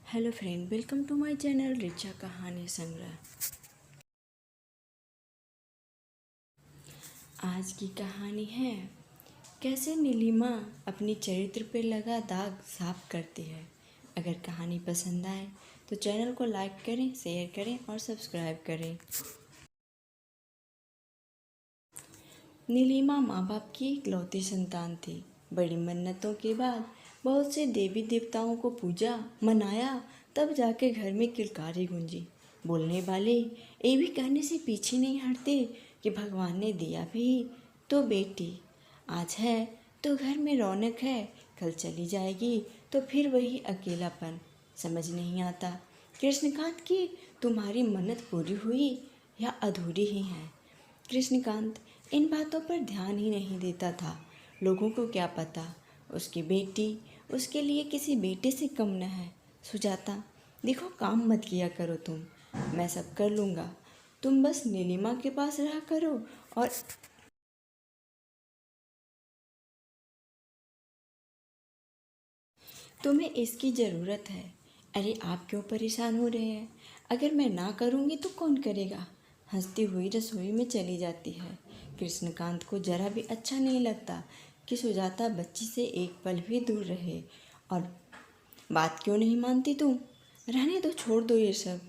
Hello friend, welcome to my channel Richa कहानी संग्रह। आज की कहानी है कैसे नीलिमा अपनी चरित्र पर लगा दाग साफ करती है। अगर कहानी पसंद आए तो चैनल को लाइक करें, शेयर करें और सब्सक्राइब करें। नीलिमा माँ बाप की इकलौती संतान थी। बड़ी मन्नतों के बाद बहुत से देवी देवताओं को पूजा मनाया, तब जाके घर में किलकारी गूंजी। बोलने वाले ये भी कहने से पीछे नहीं हटते कि भगवान ने दिया भी तो बेटी, आज है तो घर में रौनक है, कल चली जाएगी तो फिर वही अकेलापन। समझ नहीं आता कृष्णकांत की तुम्हारी मन्नत पूरी हुई या अधूरी ही है। कृष्णकांत इन बातों पर ध्यान ही नहीं देता था। लोगों को क्या पता उसकी बेटी उसके लिए किसी बेटे से कम न है। सुजाता, देखो काम मत किया करो तुम, मैं सब कर लूँगा, तुम बस नीलिमा के पास रहा करो और तुम्हें इसकी ज़रूरत है। अरे आप क्यों परेशान हो रहे हैं? अगर मैं ना करूँगी तो कौन करेगा? हंसती हुई रसोई में चली जाती है। कृष्णकांत को जरा भी अच्छा नहीं लगता कि सुजाता बच्ची से एक पल भी दूर रहे। और बात क्यों नहीं मानती तुम? रहने दो, छोड़ दो ये सब,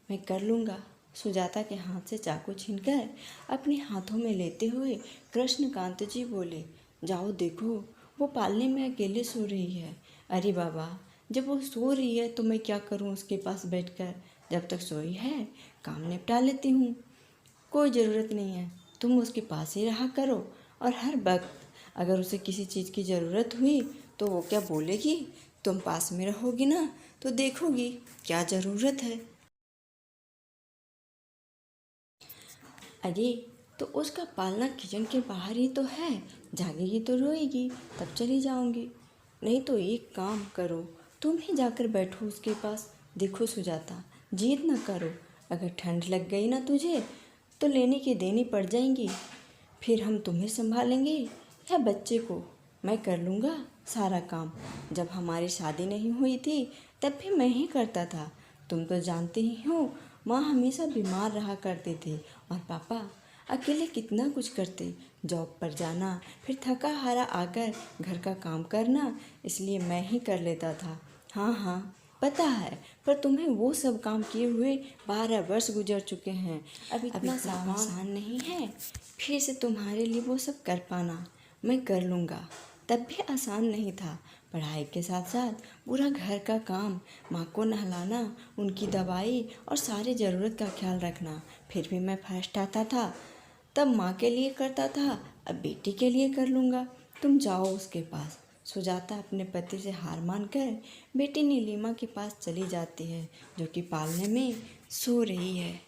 मैं कर लूँगा। सुजाता के हाथ से चाकू छीनकर अपने हाथों में लेते हुए कृष्णकांत जी बोले, जाओ देखो, वो पालने में अकेले सो रही है। अरे बाबा, जब वो सो रही है तो मैं क्या करूं उसके पास बैठकर? जब तक सोई है काम निपटा लेती हूँ। कोई ज़रूरत नहीं है, तुम उसके पास ही रहा करो। और हर वक्त अगर उसे किसी चीज़ की ज़रूरत हुई तो वो क्या बोलेगी? तुम पास में रहोगी ना तो देखोगी क्या ज़रूरत है। अरे तो उसका पालना किचन के बाहर ही तो है, जागेगी तो रोएगी, तब चली जाऊंगी। नहीं तो एक काम करो, तुम ही जाकर बैठो उसके पास। देखो सुजाता, जिद न करो, अगर ठंड लग गई ना तुझे तो लेने की देनी पड़ जाएंगी। फिर हम तुम्हें संभालेंगे या बच्चे को? मैं कर लूँगा सारा काम। जब हमारी शादी नहीं हुई थी तब भी मैं ही करता था। तुम तो जानते ही हो, माँ हमेशा बीमार रहा करते थे और पापा अकेले कितना कुछ करते। जॉब पर जाना, फिर थका हारा आकर घर का काम करना, इसलिए मैं ही कर लेता था। हाँ हाँ पता है, पर तुम्हें वो सब काम किए हुए 12 वर्ष गुजर चुके हैं। अब इतना आसान नहीं है फिर से तुम्हारे लिए वो सब कर पाना। मैं कर लूँगा। तब भी आसान नहीं था। पढ़ाई के साथ साथ पूरा घर का काम, माँ को नहलाना, उनकी दवाई और सारे ज़रूरत का ख्याल रखना। फिर भी मैं फर्स्ट आता था। तब माँ के लिए करता था, अब बेटी के लिए कर लूँगा। तुम जाओ उसके पास। सुजाता अपने पति से हार मानकर बेटी नीलिमा के पास चली जाती है, जो कि पालने में सो रही है।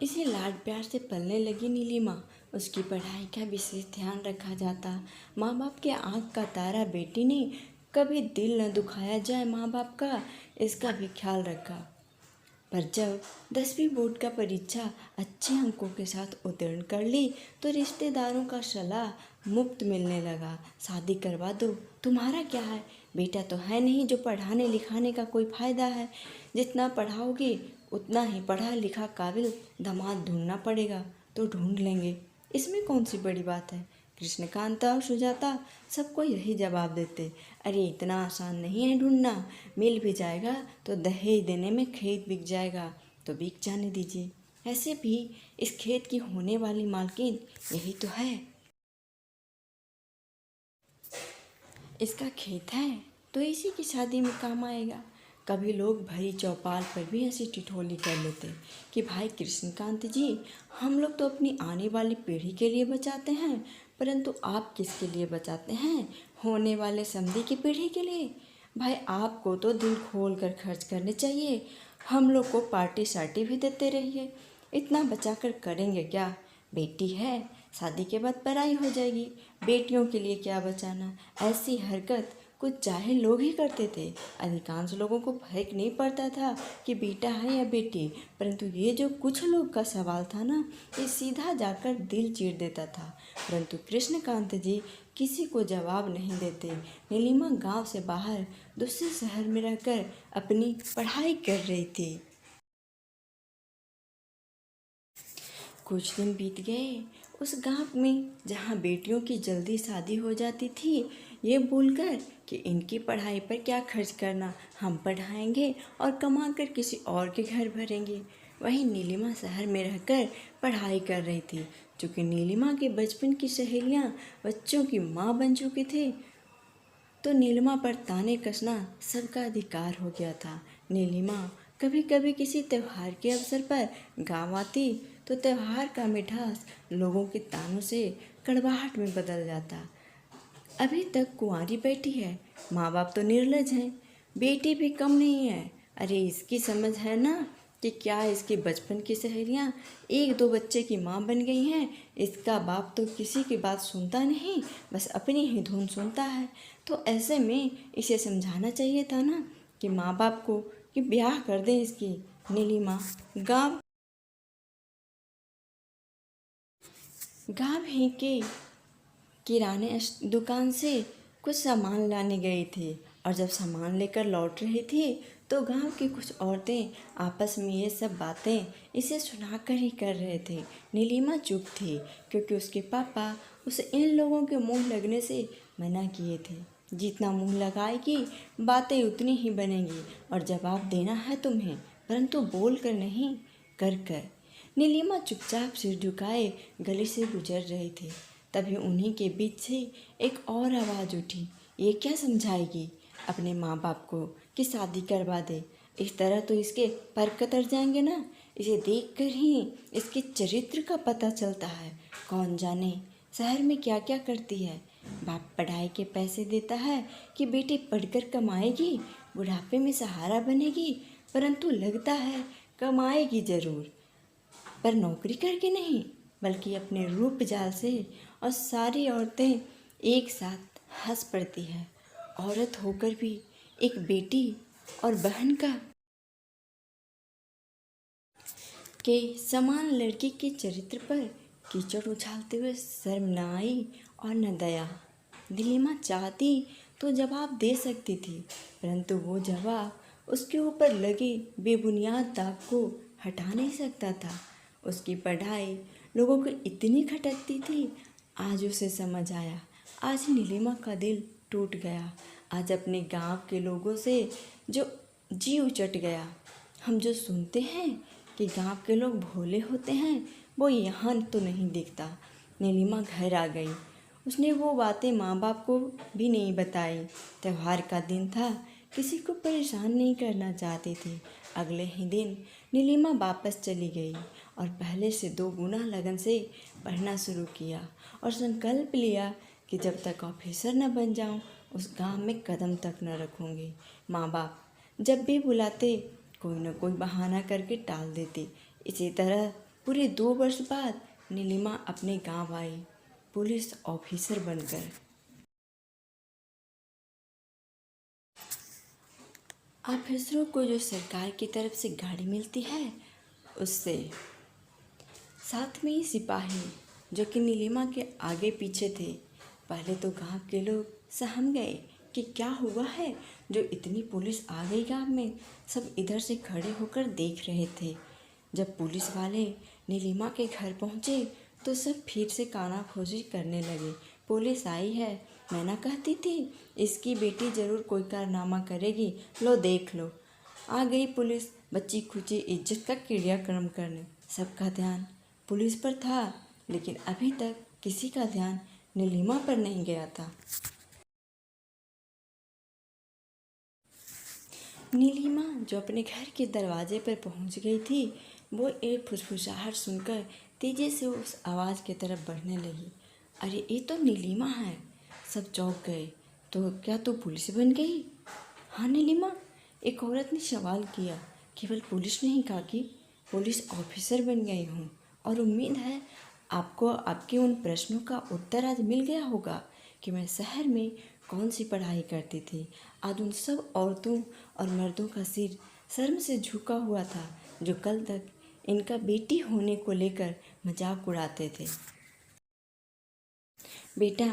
इसे लाड प्यार से पलने लगी नीलिमा। उसकी पढ़ाई का विशेष ध्यान रखा जाता। माँ बाप के आँख का तारा बेटी ने कभी दिल न दुखाया जाए माँ बाप का, इसका भी ख्याल रखा। पर जब 10वीं बोर्ड का परीक्षा अच्छे अंकों के साथ उत्तीर्ण कर ली तो रिश्तेदारों का सलाह मुफ्त मिलने लगा। शादी करवा दो, तुम्हारा क्या है, बेटा तो है नहीं जो पढ़ाने लिखाने का कोई फ़ायदा है। जितना पढ़ाओगे उतना ही पढ़ा लिखा काबिल दामाद ढूंढना पड़ेगा। तो ढूंढ लेंगे, इसमें कौन सी बड़ी बात है। कृष्णकांता और सुजाता सबको यही जवाब देते, अरे इतना आसान नहीं है ढूंढना, मिल भी जाएगा तो दहेज देने में खेत बिक जाएगा, तो बिक जाने दीजिए। ऐसे भी इस खेत की होने वाली मालकिन यही तो है। इसका खेत है तो इसी की शादी में काम आएगा। कभी लोग भरी चौपाल पर भी ऐसी ठिठोली कर लेते कि भाई कृष्णकांत जी, हम लोग तो अपनी आने वाली पीढ़ी के लिए बचाते हैं, परंतु आप किसके लिए बचाते हैं? होने वाले समधी की पीढ़ी के लिए। भाई आपको तो दिल खोल कर खर्च करने चाहिए, हम लोग को पार्टी शार्टी भी देते रहिए। इतना बचा कर करेंगे क्या? बेटी है, शादी के बाद पराई हो जाएगी, बेटियों के लिए क्या बचाना। ऐसी हरकत कुछ जाहिल लोग ही करते थे। अधिकांश लोगों को फर्क नहीं पड़ता था कि बेटा है या बेटी, परंतु ये जो कुछ लोग का सवाल था ना, ये सीधा जाकर दिल चीर देता था। परंतु कृष्णकांत जी किसी को जवाब नहीं देते। नीलिमा गांव से बाहर दूसरे शहर में रहकर अपनी पढ़ाई कर रही थी। कुछ दिन बीत गए। उस गांव में जहां बेटियों की जल्दी शादी हो जाती थी, ये बोलकर कि इनकी पढ़ाई पर क्या खर्च करना, हम पढ़ाएंगे और कमा कर किसी और के घर भरेंगे। वहीं नीलिमा शहर में रहकर पढ़ाई कर रही थी। चूँकि नीलिमा के बचपन की सहेलियां बच्चों की माँ बन चुकी थी, तो नीलिमा पर ताने कसना सबका अधिकार हो गया था। नीलिमा कभी कभी किसी त्योहार के अवसर पर गाँव आती तो त्योहार का मिठास लोगों के तानों से कड़वाहट में बदल जाता। अभी तक कुंवारी बेटी है, माँ बाप तो निर्लज हैं, बेटी भी कम नहीं है। अरे इसकी समझ है ना कि क्या इसके बचपन की सहेलियाँ एक दो बच्चे की माँ बन गई हैं। इसका बाप तो किसी की बात सुनता नहीं, बस अपनी ही धुन सुनता है। तो ऐसे में इसे समझाना चाहिए था ना कि माँ बाप को कि ब्याह कर दें इसकी। नीलिमा गाँव गाँव ही के किराने दुकान से कुछ सामान लाने गई थी, और जब सामान लेकर लौट रही थी तो गांव की कुछ औरतें आपस में ये सब बातें इसे सुनाकर ही कर रहे थे। नीलिमा चुप थी क्योंकि उसके पापा उसे इन लोगों के मुंह लगने से मना किए थे। जितना मुंह लगाएगी बातें उतनी ही बनेंगी, और जवाब देना है तुम्हें, परंतु बोल कर नहीं, कर कर। नीलिमा चुपचाप सिर झुकाए गली से गुजर रही थी। तभी उन्हीं के बीच से एक और आवाज़ उठी। ये क्या समझाएगी अपने माँ बाप को कि शादी करवा दे? इस तरह तो इसके पर कतर जाएंगे ना। इसे देखकर ही इसके चरित्र का पता चलता है। कौन जाने शहर में क्या क्या करती है। बाप पढ़ाई के पैसे देता है कि बेटी पढ़कर कमाएगी, बुढ़ापे में सहारा बनेगी, परंतु लगता है कमाएगी ज़रूर, पर नौकरी करके नहीं, बल्कि अपने रूप जाल से। और सारी औरतें एक साथ हंस पड़ती है। औरत होकर भी एक बेटी और बहन का के समान लड़की के चरित्र पर कीचड़ उछालते हुए शर्म न आई और न दया। नीलिमा चाहती तो जवाब दे सकती थी, परंतु वो जवाब उसके ऊपर लगे बेबुनियाद दाग को हटा नहीं सकता था। उसकी पढ़ाई लोगों को इतनी खटकती थी। आज उसे समझ आया। आज नीलिमा का दिल टूट गया। आज अपने गांव के लोगों से जो जी उचट गया। हम जो सुनते हैं कि गांव के लोग भोले होते हैं, वो यहाँ तो नहीं दिखता। नीलिमा घर आ गई। उसने वो बातें माँ बाप को भी नहीं बताई। त्योहार का दिन था, किसी को परेशान नहीं करना चाहती थी। अगले ही दिन नीलिमा वापस चली गई और पहले से 2 गुना लगन से पढ़ना शुरू किया, और संकल्प लिया कि जब तक ऑफिसर न बन जाऊं, उस गांव में कदम तक न रखूंगी। माँ बाप जब भी बुलाते कोई न कोई बहाना करके टाल देती। इसी तरह पूरे 2 वर्ष बाद नीलिमा अपने गांव आई, पुलिस ऑफिसर बनकर। ऑफिसरों को जो सरकार की तरफ से गाड़ी मिलती है, उससे साथ में ही सिपाही जो कि नीलिमा के आगे पीछे थे। पहले तो गांव के लोग सहम गए कि क्या हुआ है जो इतनी पुलिस आ गई गांव में। सब इधर से खड़े होकर देख रहे थे। जब पुलिस वाले नीलिमा के घर पहुंचे तो सब फिर से कानाफूसी करने लगे। पुलिस आई है, मैं ना कहती थी इसकी बेटी ज़रूर कोई कारनामा करेगी, लो देख लो। आ गई पुलिस बच्ची खुची इज्जत का क्रियाक्रम करने। सबका ध्यान पुलिस पर था, लेकिन अभी तक किसी का ध्यान नीलिमा पर नहीं गया था। नीलिमा जो अपने घर के दरवाजे पर पहुंच गई थी, वो एक फुसफुसाहट सुनकर तेजी से उस आवाज़ की तरफ बढ़ने लगी। अरे ये तो नीलिमा है। सब चौंक गए। तो क्या तू पुलिस बन गई? हाँ नीलिमा, एक औरत ने सवाल किया। केवल पुलिस नहीं काकी, पुलिस ऑफिसर बन गई हूँ, और उम्मीद है आपको आपके उन प्रश्नों का उत्तर आज मिल गया होगा कि मैं शहर में कौन सी पढ़ाई करती थी। आज उन सब औरतों और मर्दों का सिर शर्म से झुका हुआ था जो कल तक इनका बेटी होने को लेकर मजाक उड़ाते थे। बेटा,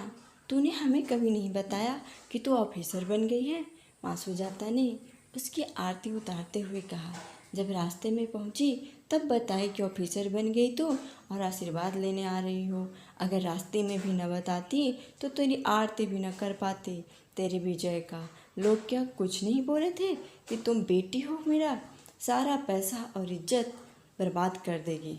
तूने हमें कभी नहीं बताया कि तू ऑफिसर बन गई है। माँ सुजाता ने उसकी आरती उतारते हुए कहा। जब रास्ते में पहुंची तब बताए कि ऑफिसर बन गई तो और आशीर्वाद लेने आ रही हो। अगर रास्ते में भी न बताती तो तेरी आरती भी न कर पाती तेरी विजय का। लोग क्या कुछ नहीं बोले थे कि तुम बेटी हो मेरा, सारा पैसा और इज्जत बर्बाद कर देगी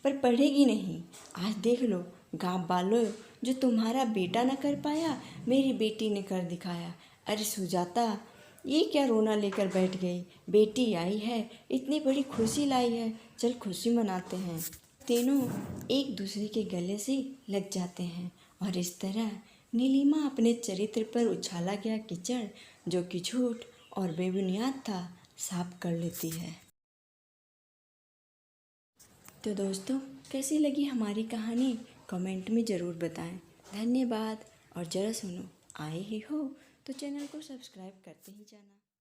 पर पढ़ेगी नहीं। आज देख लो गाँव वालों, जो तुम्हारा बेटा न कर पाया मेरी बेटी ने कर दिखाया। अरे सुजाता, ये क्या रोना लेकर बैठ गई? बेटी आई है, इतनी बड़ी खुशी लाई है, चल खुशी मनाते हैं। तीनों एक दूसरे के गले से लग जाते हैं और इस तरह नीलिमा अपने चरित्र पर उछाला गया कीचड़, जो कि झूठ और बेबुनियाद था, साफ कर लेती है। तो दोस्तों, कैसी लगी हमारी कहानी कमेंट में ज़रूर बताएं। धन्यवाद। और ज़रा सुनो, आए ही हो तो चैनल को सब्सक्राइब करते ही जाना।